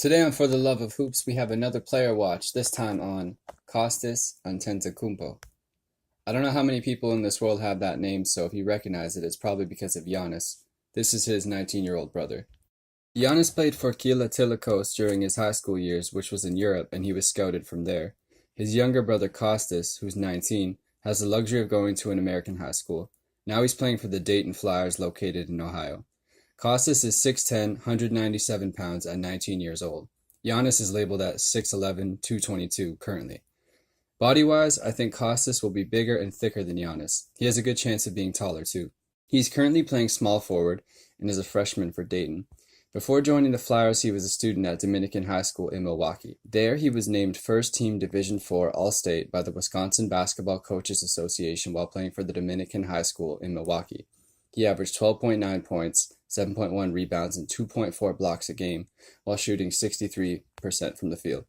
Today on For the Love of Hoops, we have another player watch, this time on Kostas Antetokounmpo. I don't know how many people in this world have that name, so if you recognize it, it's probably because of Giannis. This is his 19-year-old brother. Giannis played for Tilakos during his high school years, which was in Europe, and he was scouted from there. His younger brother Kostas, who's 19, has the luxury of going to an American high school. Now he's playing for the Dayton Flyers located in Ohio. Kostas is 6'10", 197 pounds at 19 years old. Giannis is labeled at 6'11", 222 currently. Body-wise, I think Kostas will be bigger and thicker than Giannis. He has a good chance of being taller too. He's currently playing small forward and is a freshman for Dayton. Before joining the Flyers, he was a student at Dominican High School in Milwaukee. There, he was named first-team Division IV All-State by the Wisconsin Basketball Coaches Association while playing for the Dominican High School in Milwaukee. He averaged 12.9 points, 7.1 rebounds, and 2.4 blocks a game, while shooting 63% from the field.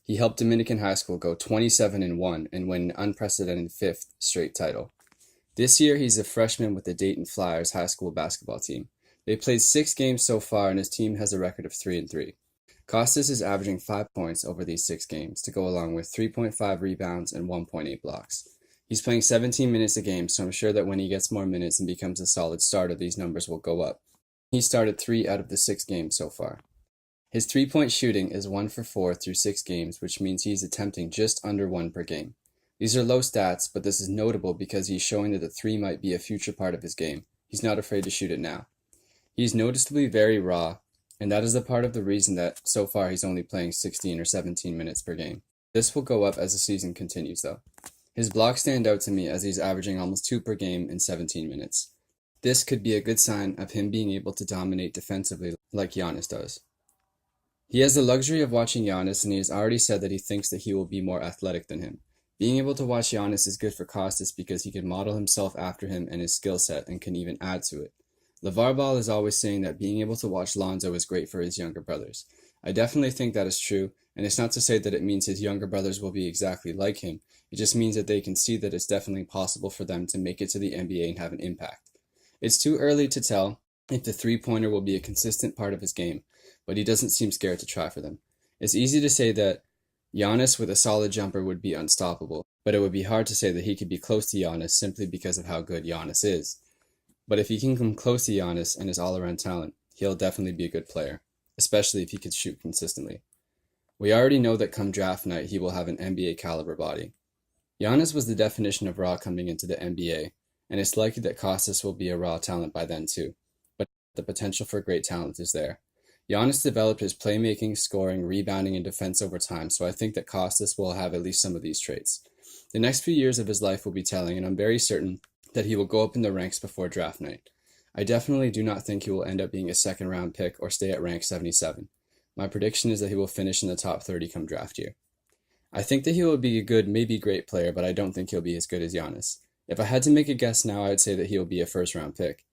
He helped Dominican High School go 27-1 and win an unprecedented fifth straight title. This year, he's a freshman with the Dayton Flyers high school basketball team. They played 6 games so far, and his team has a record of 3-3. Kostas is averaging 5 points over these 6 games, to go along with 3.5 rebounds and 1.8 blocks. He's playing 17 minutes a game, so I'm sure that when he gets more minutes and becomes a solid starter, these numbers will go up. He started 3 out of the 6 games so far. His 3-point shooting is 1 for 4 through 6 games, which means he's attempting just under 1 per game. These are low stats, but this is notable because he's showing that the 3 might be a future part of his game. He's not afraid to shoot it now. He's noticeably very raw, and that is a part of the reason that so far he's only playing 16 or 17 minutes per game. This will go up as the season continues though. His blocks stand out to me as he's averaging almost 2 per game in 17 minutes. This could be a good sign of him being able to dominate defensively like Giannis does. He has the luxury of watching Giannis, and he has already said that he thinks that he will be more athletic than him. Being able to watch Giannis is good for Kostas because he can model himself after him and his skill set and can even add to it. LeVar Ball is always saying that being able to watch Lonzo is great for his younger brothers. I definitely think that is true, and it's not to say that it means his younger brothers will be exactly like him. It just means that they can see that it's definitely possible for them to make it to the NBA and have an impact. It's too early to tell if the three-pointer will be a consistent part of his game, but he doesn't seem scared to try for them. It's easy to say that Giannis with a solid jumper would be unstoppable, but it would be hard to say that he could be close to Giannis simply because of how good Giannis is. But if he can come close to Giannis and his all-around talent, he'll definitely be a good player, especially if he could shoot consistently. We already know that come draft night he will have an NBA caliber body. Giannis was the definition of raw coming into the NBA, and it's likely that Kostas will be a raw talent by then too, but the potential for great talent is there. Giannis developed his playmaking, scoring, rebounding, and defense over time, so I think that Kostas will have at least some of these traits. The next few years of his life will be telling, and I'm very certain that he will go up in the ranks before draft night. I definitely do not think he will end up being a second-round pick or stay at rank 77. My prediction is that he will finish in the top 30 come draft year. I think that he will be a good, maybe great player, but I don't think he'll be as good as Giannis. If I had to make a guess now, I'd say that he will be a first-round pick.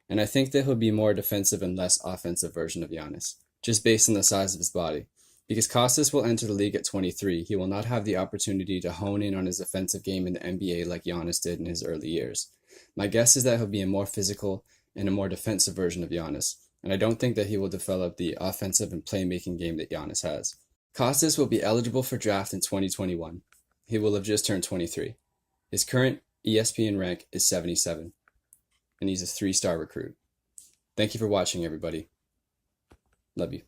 And I think that he'll be more defensive and less offensive version of Giannis, just based on the size of his body. Because Kostas will enter the league at 23, he will not have the opportunity to hone in on his offensive game in the NBA like Giannis did in his early years. My guess is that he'll be a more physical and a more defensive version of Giannis, and I don't think that he will develop the offensive and playmaking game that Giannis has. Kostas will be eligible for draft in 2021. He will have just turned 23. His current ESPN rank is 77, and he's a 3-star recruit. Thank you for watching, everybody. Love you.